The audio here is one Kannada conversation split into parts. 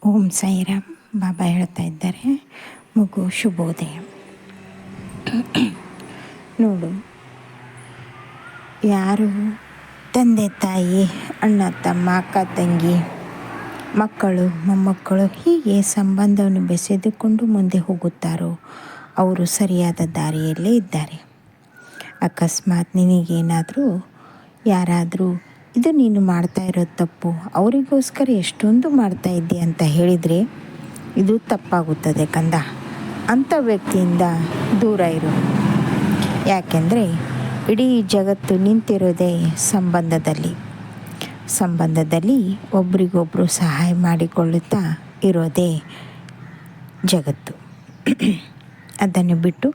ಓಂ ಸಾಯಿರಾಮ್. ಬಾಬಾ ಹೇಳ್ತಾ ಇದ್ದಾರೆ, ಮಗು ಶುಭೋದಯ. ನೋಡು, ಯಾರು ತಂದೆ ತಾಯಿ, ಅಣ್ಣ ತಮ್ಮ, ಅಕ್ಕ ತಂಗಿ, ಮಕ್ಕಳು ಮೊಮ್ಮಕ್ಕಳು ಹೀಗೆ ಸಂಬಂಧವನ್ನು ಬೆಸೆದುಕೊಂಡು ಮುಂದೆ ಹೋಗುತ್ತಾರೋ ಅವರು ಸರಿಯಾದ ದಾರಿಯಲ್ಲೇ ಇದ್ದಾರೆ. ಅಕಸ್ಮಾತ್ ನಿನಗೇನಾದರೂ ಯಾರಾದರೂ ಇದು ನೀನು ಮಾಡ್ತಾ ಇರೋ ತಪ್ಪು, ಅವರಿಗೋಸ್ಕರ ಎಷ್ಟೊಂದು ಮಾಡ್ತಾ ಇದ್ದೀಯ ಅಂತ ಹೇಳಿದರೆ ಇದು ತಪ್ಪಾಗುತ್ತದೆ ಕಂದ. ಅಂಥ ವ್ಯಕ್ತಿಯಿಂದ ದೂರ ಇರು. ಯಾಕೆಂದರೆ ಇಡೀ ಜಗತ್ತು ನಿಂತಿರೋದೇ ಸಂಬಂಧದಲ್ಲಿ ಒಬ್ರಿಗೊಬ್ಬರು ಸಹಾಯ ಮಾಡಿಕೊಳ್ಳುತ್ತಾ ಇರೋದೇ ಜಗತ್ತು. ಅದನ್ನು ಬಿಟ್ಟು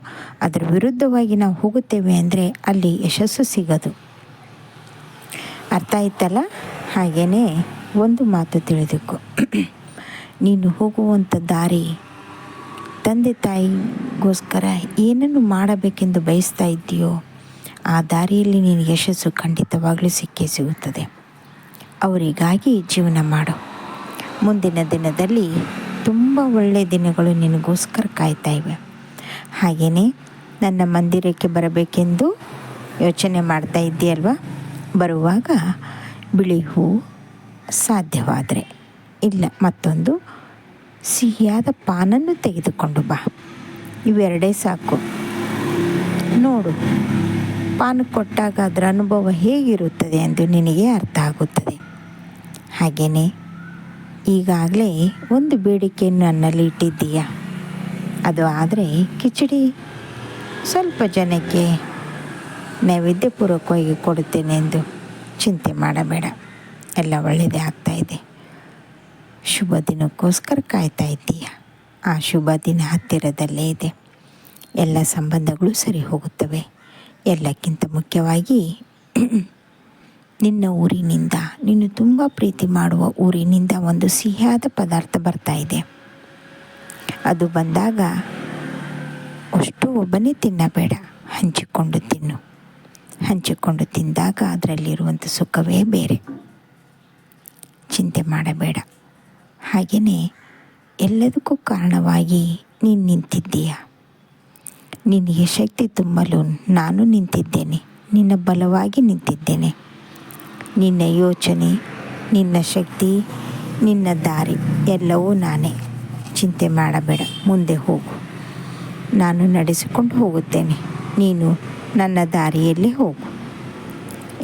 ಅದರ ವಿರುದ್ಧವಾಗಿ ನಾವು ಹೋಗುತ್ತೇವೆ ಅಂದರೆ ಅಲ್ಲಿ ಯಶಸ್ಸು ಸಿಗೋದು. ಅರ್ಥ ಆಯ್ತಲ್ಲ? ಹಾಗೆಯೇ ಒಂದು ಮಾತು ತಿಳಿದುಕೊ, ನೀನು ಹೋಗುವಂಥ ದಾರಿ ತಂದೆ ತಾಯಿಗೋಸ್ಕರ ಏನನ್ನು ಮಾಡಬೇಕೆಂದು ಬಯಸ್ತಾ ಇದ್ದೀಯೋ ಆ ದಾರಿಯಲ್ಲಿ ನೀನು ಯಶಸ್ಸು ಖಂಡಿತವಾಗಲೂ ಸಿಕ್ಕೇ ಸಿಗುತ್ತದೆ. ಅವರಿಗಾಗಿ ಜೀವನ ಮಾಡು. ಮುಂದಿನ ದಿನದಲ್ಲಿ ತುಂಬ ಒಳ್ಳೆಯ ದಿನಗಳು ನಿನಗೋಸ್ಕರ ಕಾಯ್ತಾ ಇವೆ. ಹಾಗೆಯೇ ನನ್ನ ಮಂದಿರಕ್ಕೆ ಬರಬೇಕೆಂದು ಯೋಚನೆ ಮಾಡ್ತಾ ಇದ್ದೀಯಲ್ವ? ಬರುವಾಗ ಬಿಳಿ ಹೂ, ಸಾಧ್ಯವಾದರೆ ಇಲ್ಲ ಮತ್ತೊಂದು ಸಿಹಿಯಾದ ಪಾನನ್ನು ತೆಗೆದುಕೊಂಡು ಬಾ. ಇವೆರಡೇ ಸಾಕು. ನೋಡು, ಪಾನ ಕೊಟ್ಟಾಗ ಅದರ ಅನುಭವ ಹೇಗಿರುತ್ತದೆ ಎಂದು ನಿನಗೆ ಅರ್ಥ ಆಗುತ್ತದೆ. ಹಾಗೆಯೇ ಈಗಾಗಲೇ ಒಂದು ಬೇಡಿಕೆಯನ್ನು ನನ್ನಲ್ಲಿ ಇಟ್ಟಿದ್ದೀಯ. ಅದು ಆದರೆ ಕಿಚಡಿ ಸ್ವಲ್ಪ ಜನಕ್ಕೆ ನೈವೇದ್ಯಪೂರ್ವಕವಾಗಿ ಕೊಡುತ್ತೇನೆ ಎಂದು ಚಿಂತೆ ಮಾಡಬೇಡ. ಎಲ್ಲ ಒಳ್ಳೆಯದೇ ಆಗ್ತಾಯಿದೆ. ಶುಭ ದಿನಕ್ಕೋಸ್ಕರ ಕಾಯ್ತಾ ಇದ್ದೀಯ. ಆ ಶುಭ ದಿನ ಹತ್ತಿರದಲ್ಲೇ ಇದೆ. ಎಲ್ಲ ಸಂಬಂಧಗಳು ಸರಿ ಹೋಗುತ್ತವೆ. ಎಲ್ಲಕ್ಕಿಂತ ಮುಖ್ಯವಾಗಿ ನಿನ್ನ ಊರಿನಿಂದ, ನೀನು ತುಂಬ ಪ್ರೀತಿ ಮಾಡುವ ಊರಿನಿಂದ ಒಂದು ಸಿಹಿಯಾದ ಪದಾರ್ಥ ಬರ್ತಾ ಇದೆ. ಅದು ಬಂದಾಗ ಅಷ್ಟು ಒಬ್ಬನೇ ತಿನ್ನಬೇಡ, ಹಂಚಿಕೊಂಡು ತಿನ್ನು. ಹಂಚಿಕೊಂಡು ತಿಂದಾಗ ಅದರಲ್ಲಿರುವಂಥ ಸುಖವೇ ಬೇರೆ. ಚಿಂತೆ ಮಾಡಬೇಡ. ಹಾಗೆಯೇ ಎಲ್ಲದಕ್ಕೂ ಕಾರಣವಾಗಿ ನೀನು ನಿಂತಿದ್ದೀಯ. ನಿನಗೆ ಶಕ್ತಿ ತುಂಬಲು ನಾನು ನಿಂತಿದ್ದೇನೆ. ನಿನ್ನ ಬಲವಾಗಿ ನಿಂತಿದ್ದೇನೆ. ನಿನ್ನ ಯೋಚನೆ, ನಿನ್ನ ಶಕ್ತಿ, ನಿನ್ನ ದಾರಿ ಎಲ್ಲವೂ ನಾನೇ. ಚಿಂತೆ ಮಾಡಬೇಡ. ಮುಂದೆ ಹೋಗು. ನಾನು ನಡೆಸಿಕೊಂಡು ಹೋಗುತ್ತೇನೆ. ನೀನು ನನ್ನ ದಾರಿಯಲ್ಲಿ ಹೋಗು.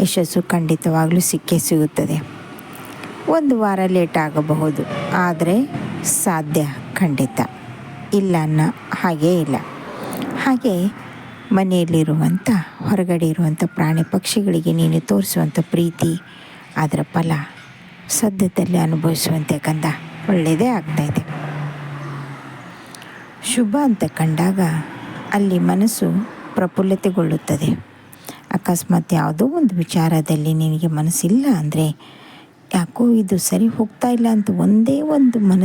ಯಶಸ್ಸು ಖಂಡಿತವಾಗಲೂ ಸಿಕ್ಕೇ ಸಿಗುತ್ತದೆ. ಒಂದು ವಾರ ಲೇಟ್ ಆಗಬಹುದು, ಆದರೆ ಸಾಧ್ಯ ಖಂಡಿತ. ಇಲ್ಲ ಅನ್ನೋ ಹಾಗೇ ಇಲ್ಲ. ಹಾಗೆ ಮನೆಯಲ್ಲಿರುವಂಥ, ಹೊರಗಡೆ ಇರುವಂಥ ಪ್ರಾಣಿ ಪಕ್ಷಿಗಳಿಗೆ ನೀನು ತೋರಿಸುವಂಥ ಪ್ರೀತಿ, ಅದರ ಫಲ ಸದ್ಯದಲ್ಲಿ ಅನುಭವಿಸುವಂತೆ ಕಂದ. ಒಳ್ಳೆಯದೇ ಆಗ್ತಾಯಿದೆ. ಶುಭ ಅಂತ ಕಂಡಾಗ ಅಲ್ಲಿ ಮನಸ್ಸು ಪ್ರಫುಲ್ಲತೆಗೊಳ್ಳುತ್ತದೆ. ಅಕಸ್ಮಾತ್ ಯಾವುದೋ ಒಂದು ವಿಚಾರದಲ್ಲಿ ನಿನಗೆ ಮನಸ್ಸಿಲ್ಲ ಅಂದರೆ, ಯಾಕೋ ಇದು ಸರಿ ಹೋಗ್ತಾ ಇಲ್ಲ ಅಂತ ಒಂದೇ ಒಂದು ಮನಸ್ಸು